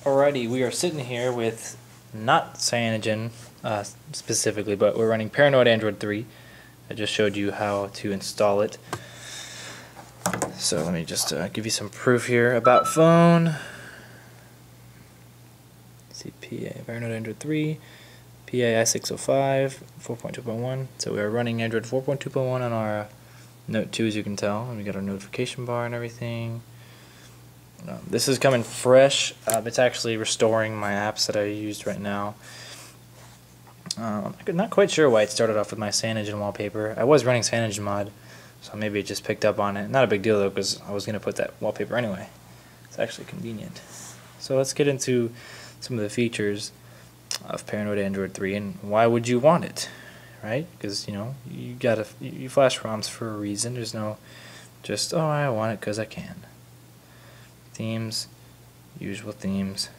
Alrighty, we are sitting here with not Cyanogen specifically, but we're running ParanoidAndroid 3. I just showed you how to install it. So let me just give you some proof here. About phone. See, ParanoidAndroid 3, PA I605, 4.2.1. So we are running Android 4.2.1 on our Note 2, as you can tell. And we got our notification bar and everything. This is coming fresh. It's actually restoring my apps that I used right now. I'm not quite sure why it started off with my Cyanogen wallpaper. I was running Cyanogen mod, so maybe it just picked up on it. Not a big deal though, because I was going to put that wallpaper anyway. It's actually convenient. So let's get into some of the features of ParanoidAndroid 3 and why would you want it, right? Because you flash ROMs for a reason. There's no just, oh, I want it because I can. Themes, usual themes,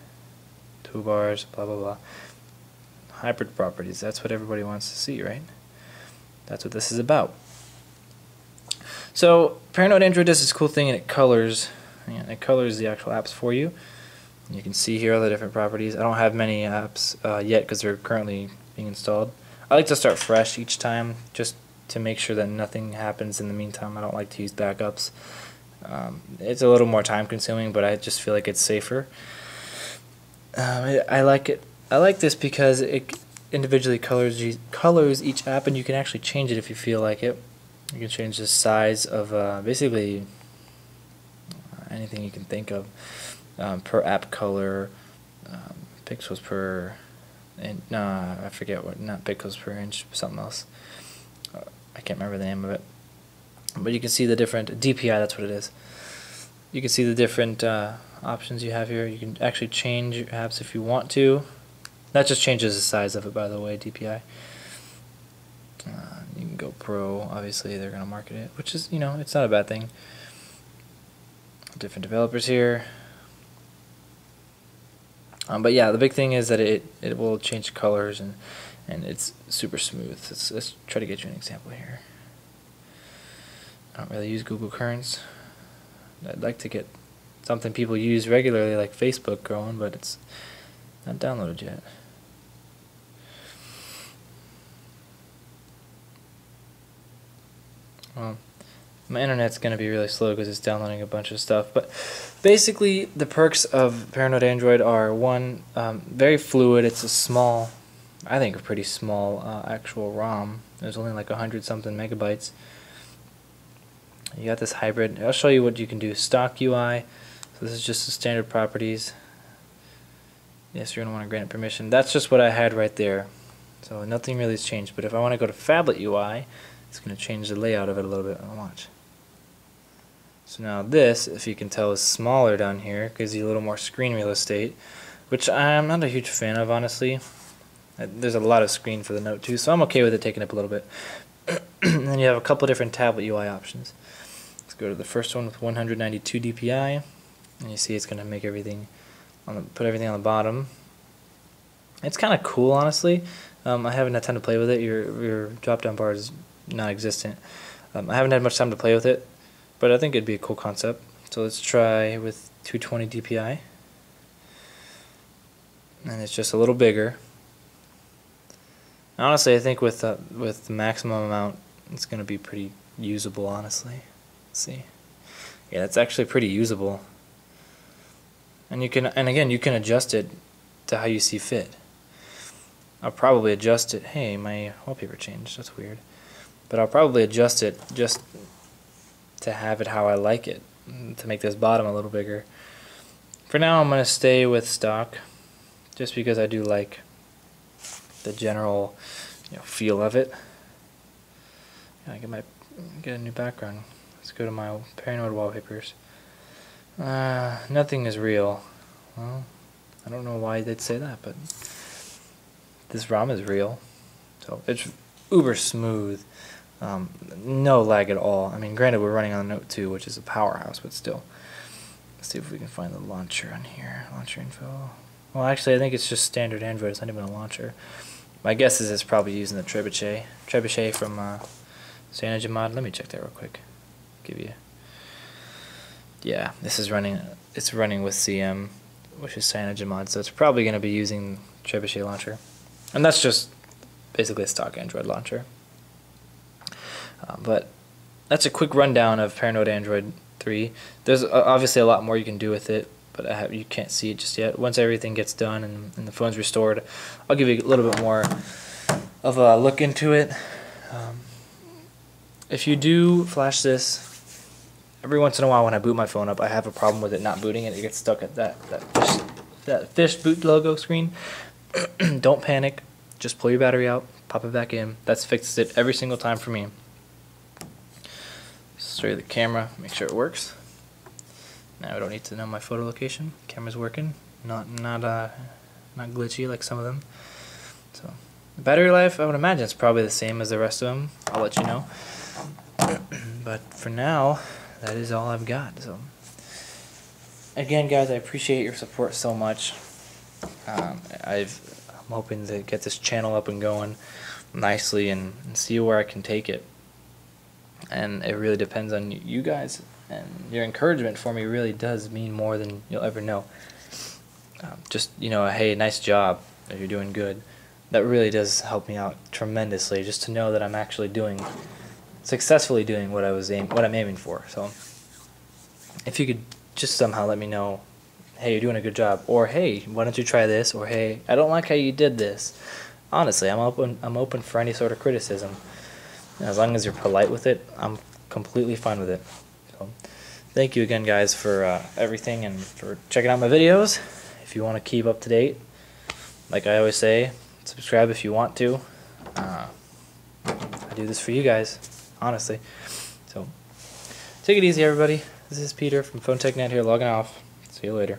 toolbars, blah blah blah. Hybrid properties, that's what everybody wants to see, right? That's what this is about. So ParanoidAndroid does this cool thing, and it colors the actual apps for you. And you can see here all the different properties. I don't have many apps yet because they're currently being installed. I like to start fresh each time just to make sure that nothing happens in the meantime. I don't like to use backups. It's a little more time consuming, but I just feel like it's safer. I like it. I like this because it individually colors each app, and you can actually change it if you feel like it. You can change the size of basically anything you can think of per app color, pixels per, and no, I forget what, not pixels per inch, something else. I can't remember the name of it. But you can see the different DPI, that's what it is. You can see the different options you have here. You can actually change your apps if you want to. That just changes the size of it, by the way, DPI. You can go Pro, obviously they're going to market it, which is, it's not a bad thing. Different developers here. But yeah, the big thing is that it will change colors, and it's super smooth. Let's try to get you an example here. I don't really use Google Currents. I'd like to get something people use regularly like Facebook going, but it's not downloaded yet. Well, my internet's going to be really slow because it's downloading a bunch of stuff. But basically, the perks of ParanoidAndroid are, one, very fluid. It's a small, I think a pretty small actual ROM. There's only like 100-something megabytes. You got this hybrid. I'll show you what you can do. Stock UI. So this is just the standard properties. Yes, you're going to want to grant permission. That's just what I had right there. So nothing really has changed. But if I want to go to Phablet UI, it's going to change the layout of it a little bit. Watch. So now this, if you can tell, is smaller down here. It gives you a little more screen real estate, which I'm not a huge fan of, honestly. There's a lot of screen for the Note 2, so I'm okay with it taking up a little bit. And then you have a couple different tablet UI options. Let's go to the first one with 192 DPI, and you see it's going to make everything put everything on the bottom. It's kind of cool, honestly. I haven't had time to play with it. Your drop-down bar is non-existent. I haven't had much time to play with it, but I think it'd be a cool concept. So let's try with 220 DPI, and it's just a little bigger. Honestly, I think with the maximum amount, it's going to be pretty usable, honestly. Let's see. Yeah, that's actually pretty usable. And again, you can adjust it to how you see fit. I'll probably adjust it. Hey, my wallpaper changed. That's weird. But I'll probably adjust it just to have it how I like it, to make this bottom a little bigger. For now, I'm going to stay with stock, just because I do like the general feel of it. I get a new background. Let's go to my Paranoid wallpapers. Nothing is real. Well, I don't know why they'd say that, but this ROM is real. So it's uber smooth. No lag at all. I mean, granted, we're running on the Note 2, which is a powerhouse, but still. Let's see if we can find the launcher on here. Launcher info. Well, actually, I think it's just standard Android. It's not even a launcher. My guess is it's probably using the trebuchet from Cyanogen mod. Let me check that real quick. Yeah, this is running. It's running with CM which is CyanogenMod, so it's probably going to be using Trebuchet launcher. And that's just basically a stock Android launcher. But that's a quick rundown of Paranoid Android 3. There's obviously a lot more you can do with it, but you can't see it just yet. Once everything gets done and the phone's restored, I'll give you a little bit more of a look into it. If you do flash this, every once in a while when I boot my phone up, I have a problem with it not booting it. It gets stuck at that fish boot logo screen. Don't panic. Just pull your battery out, pop it back in. That's fixed it every single time for me. Show you the camera, make sure it works. Now I don't need to know my photo location. Camera's working, not glitchy like some of them. So the battery life, I would imagine it's probably the same as the rest of them. I'll let you know. But for now, that is all I've got. So again, guys, I appreciate your support so much. I'm hoping to get this channel up and going nicely and see where I can take it. And it really depends on you guys, and your encouragement for me really does mean more than you'll ever know. Just, you know, hey, nice job, or you're doing good. That really does help me out tremendously, just to know that I'm actually successfully doing what I'm aiming for. So if you could just somehow let me know, hey, you're doing a good job, or hey, why don't you try this, or hey, I don't like how you did this. Honestly, I'm open for any sort of criticism. As long as you're polite with it, I'm completely fine with it. So, thank you again, guys, for everything and for checking out my videos. If you want to keep up to date, like I always say, subscribe if you want to. I do this for you guys, honestly. So, take it easy, everybody. This is Peter from PhoneTechNet here, logging off. See you later.